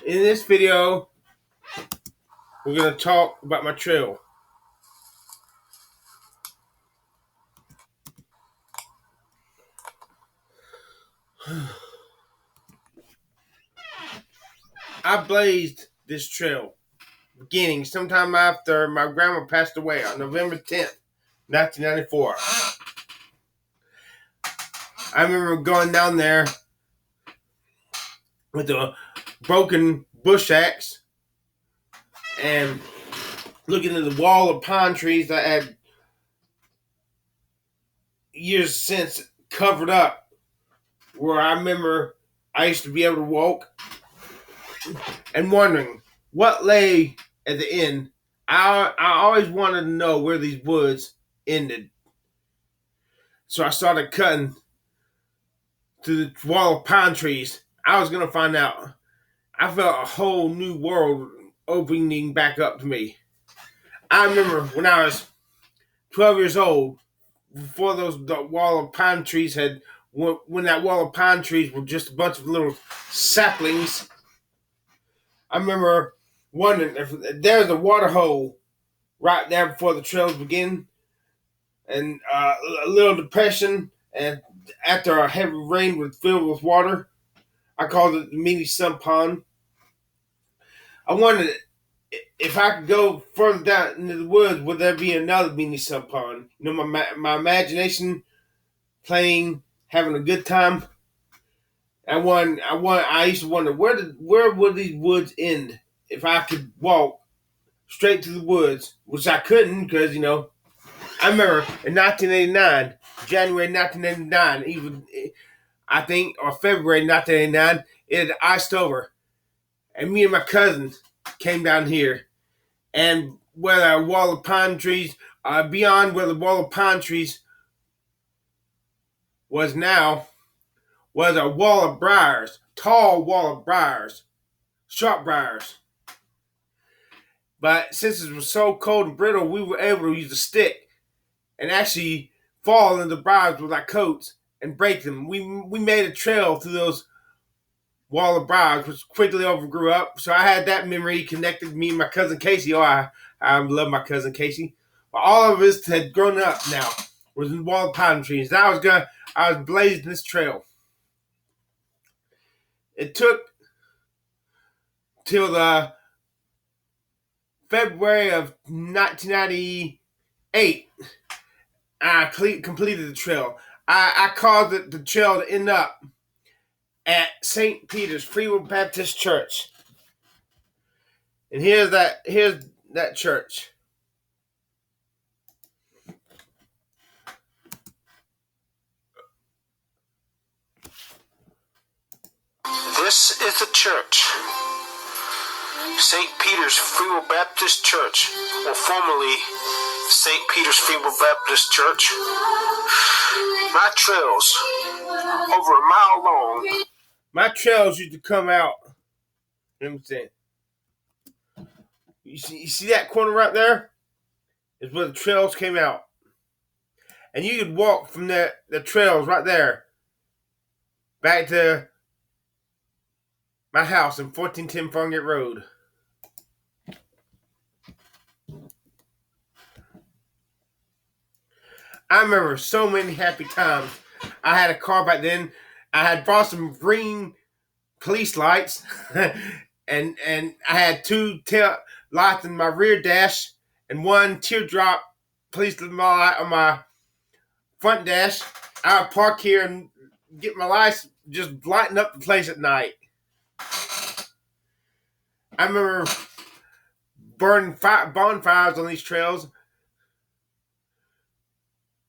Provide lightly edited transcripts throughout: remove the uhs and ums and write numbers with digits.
In this video, we're going to talk about my trail. I blazed this trail beginning sometime after my grandma passed away on November 10th, 1994. I remember going down there with a broken bush axe and looking at the wall of pine trees that had years since covered up, where I remember I used to be able to walk, and wondering what lay at the end. I always wanted to know where these woods ended. So I started cutting through the wall of pine trees. I was going to find out. I felt a whole new world opening back up to me. I remember when I was 12 years old, before the wall of pine trees had, when that wall of pine trees were just a bunch of little saplings. I remember wondering if there's a water hole right there before the trails begin, and a little depression, and after a heavy rain was filled with water. I called it the mini sump pond. I wondered if I could go further down into the woods, would there be another mini sump pond? You know, my imagination playing, having a good time. I used to wonder where would these woods end if I could walk straight to the woods, which I couldn't because I remember in 1989, January 1989, even I think, or February 1989, it had iced over, and me and my cousins came down here, and where the wall of pine trees, beyond where the wall of pine trees was now, was a wall of briars, tall wall of briars, sharp briars. But since it was so cold and brittle, we were able to use a stick and actually fall into the briars with our coats and break them. We made a trail through those wall of briars, which quickly overgrew up. So I had that memory connected to me and my cousin Casey. Oh, I love my cousin Casey. But all of us had grown up now. Was in the wall of pine trees. And I was blazing this trail. It took till the February of 1998. I completed the trail. I caused the trail to end up at St. Peter's Free Will Baptist Church. And here's that church. This is the church. St. Peter's Free Will Baptist Church, or formerly St. Peter's Free Will Baptist Church. My trails, over a mile long. My trails used to come out. Let me see. You see that corner right there? Is where the trails came out. And you could walk from the trails right there back to my house in 1410 Farmgate Road. I remember so many happy times. I had a car back then. I had bought some green police lights, and I had two tail lights in my rear dash and one teardrop police light on my front dash. I would park here and get my lights just lighting up the place at night. I remember burning bonfires on these trails.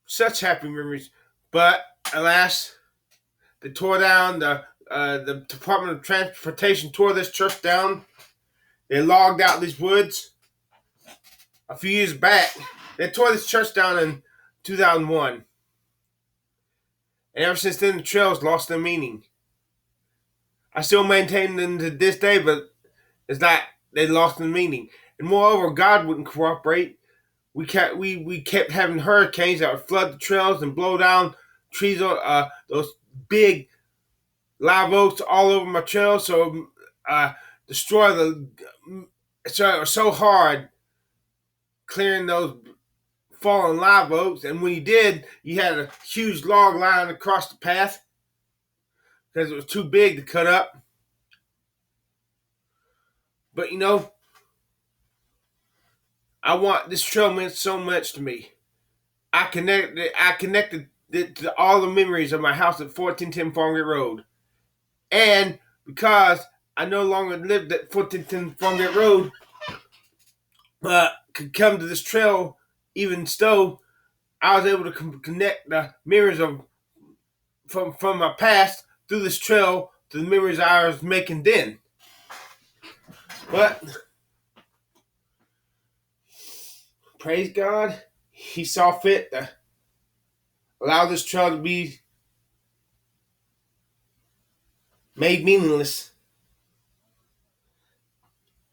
Such happy memories. But alas, they tore down the Department of Transportation tore this church down. They logged out these woods a few years back. They tore this church down in 2001. And ever since then, the trails lost their meaning. I still maintain them to this day, but it's like they lost their meaning. And moreover, God wouldn't cooperate. We kept having hurricanes that would flood the trails and blow down trees, those big live oaks all over my trail. So destroy the so hard clearing those fallen live oaks, and when he did, you had a huge log lying across the path because it was too big to cut up. But I want this trail meant so much to me. I connected it to all the memories of my house at 1410 Farmgate Road. And because I no longer lived at 1410 Farmgate Road, could come to this trail, even so, I was able to connect the memories of from my past through this trail to the memories I was making then. But praise God, He saw fit to allow this trail to be made meaningless.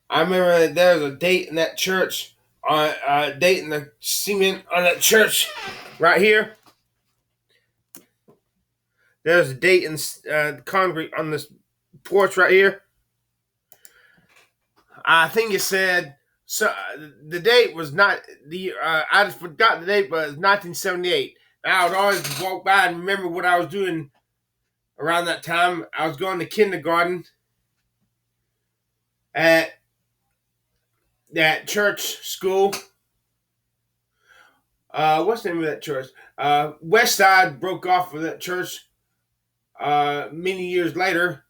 I remember there was a date in that church, a date in the cement on that church right here. There's a date in the concrete on this porch right here. I think it said so. The date was not the. I just forgot the date, but it was 1978. And I would always walk by and remember what I was doing around that time. I was going to kindergarten at that church school. What's the name of that church? West Side broke off of that church many years later.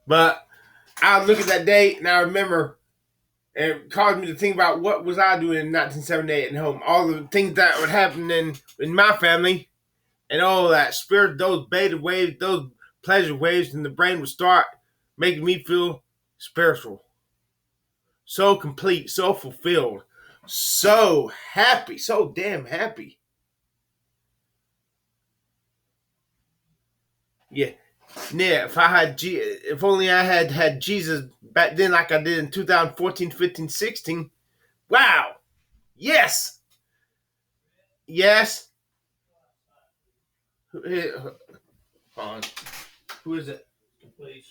But I look at that date and I remember it caused me to think about what was I doing in 1978 at home. All the things that would happen in my family and all that spirit, those beta waves, those pleasure waves in the brain would start making me feel spiritual. So complete, so fulfilled, so happy, so damn happy. Yeah. Yeah, if only I had Jesus back then like I did in 2014, 15, 16. Wow. Yes. Yes. Hold on. Who is it? Please.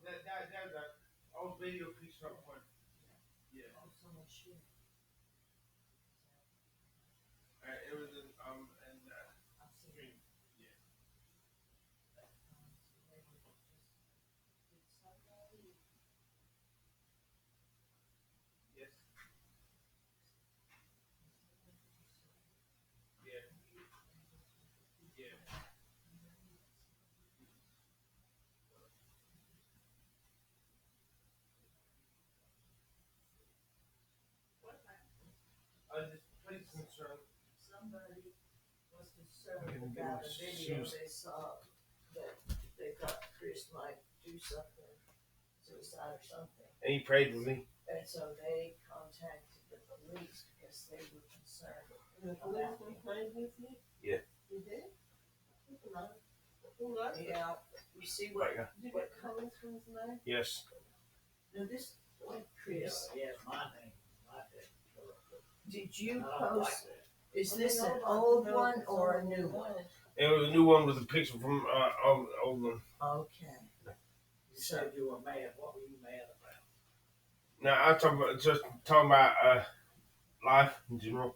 That's an old video picture of one. Yeah. It was in stream. Yeah. Yes. Yeah. Yeah. Just please concern. Somebody was concerned about a video they saw that they thought Chris might do something, suicide or something. And he prayed with me. And so they contacted the police because they were concerned. The policeman played with you? Yeah. You did? Yeah, you see what Did it come from his name? Yes. now this what Chris Yes, my name. did you I don't like post? that. Is this an old one or a new one? It was a new one with a picture from old one. Okay. You said you were mad. What were you mad about? Now I'm talking about life in general.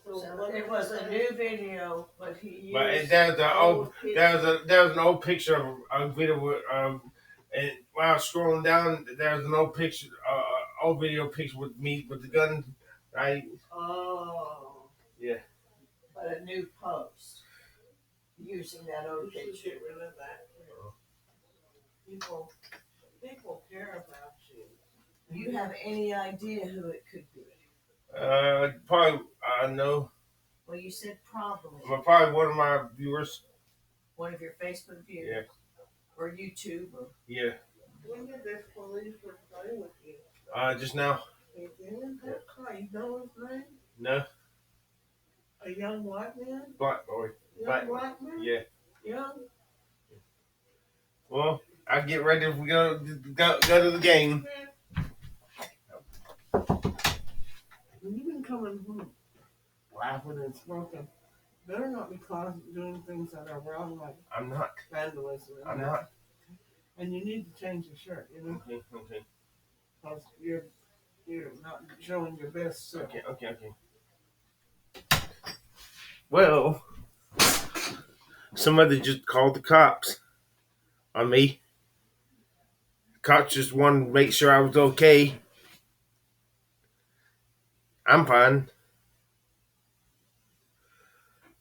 So it was a new video, but he used But there's the old pictures. there was an old picture of a video with and while I was scrolling down there was an old picture old video picture with me with the gun. Right? Oh. Yeah. But a new post using that old You should picture. get rid of that. People care about you. Do you have any idea who it could be? Probably I know. Well, you said probably Probably one of my viewers. one of your Facebook viewers, Yeah. or YouTube, or Yeah. When did this policeman play with you? Just now. He didn't have car. You know his name? No. A young white man? Black boy. Young white man? Yeah. Young? Well, I get ready if we go to the game. When you've been coming home laughing and smoking, better not be doing things that are wrong, like I'm not. vandalism. I'm not. And you need to change your shirt, you know, Okay. Okay. because you're not showing your best self. Okay. Well, somebody just called the cops on me. Cops just wanted to make sure I was okay. I'm fine.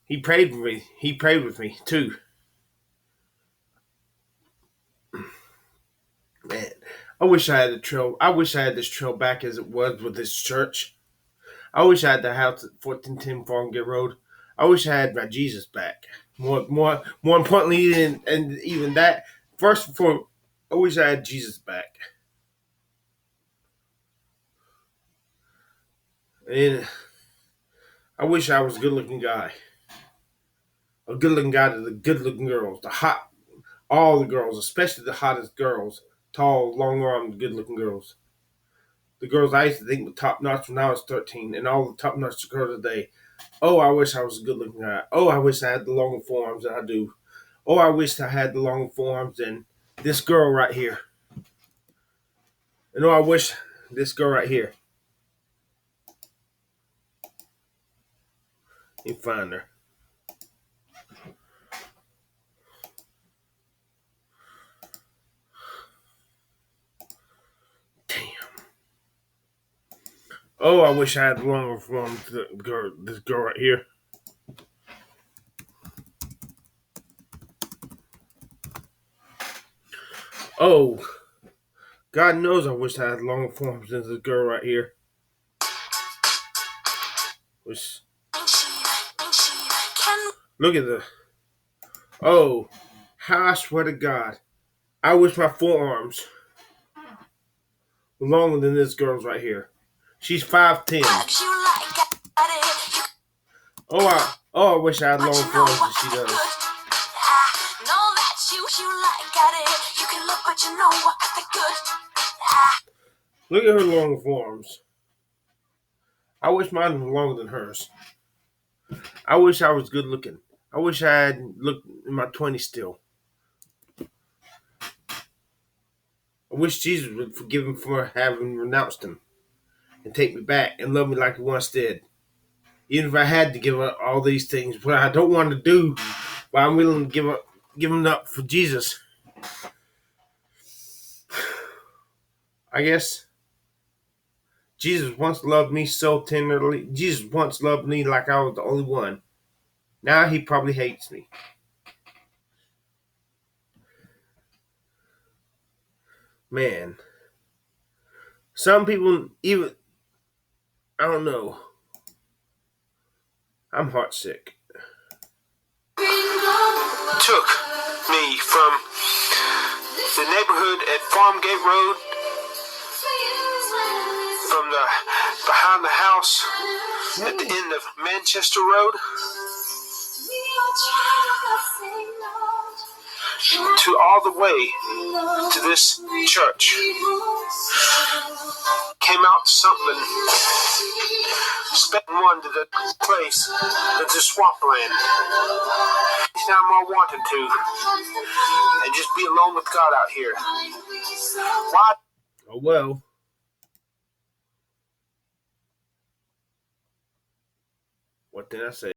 He prayed with me. He prayed with me too. Man, I wish I had the trail. I wish I had this trail back as it was with this church. I wish I had the house at 1410 Farmgate Road. I wish I had my Jesus back. More importantly, and even that. First and foremost, I wish I had Jesus back. And I wish I was a good-looking guy. A good-looking guy to the good-looking girls, all the girls, especially the hottest girls, tall, long-armed, good-looking girls. The girls I used to think were top-notch when I was 13, and all the top-notch girls today. Oh, I wish I was a good-looking guy. Oh, I wish I had the longer forearms that I do. Oh, I wish I had the longer forearms than this girl right here. And oh, I wish this girl right here. You find her. Damn. Oh, I wish I had the longer forearms than this girl right here. Oh, God knows I wish I had longer forearms than this girl right here. Which, look at the. Oh, how I swear to God, I wish my forearms were longer than this girl's right here. She's 5'10". I wish I had longer forearms than she does. Look at her longer forearms. I wish mine was longer than hers. I wish I was good looking. I wish I had looked in my 20s still. wish Jesus would forgive me for having renounced him and take me back and love me like he once did. Even if I had to give up all these things, what I don't want to do, but I'm willing to give them up for Jesus. I guess Jesus once loved me so tenderly. Jesus once loved me like I was the only one. Now he probably hates me. Man. Some people even, I don't know. I'm heartsick. Took me from the neighborhood at Farmgate Road, from the behind the house at the end of Manchester Road, to all the way to this church. Came out to something, spent one to the place that's a swampland. Anytime I wanted to, and just be alone with God out here. Why? Oh well. What did I say?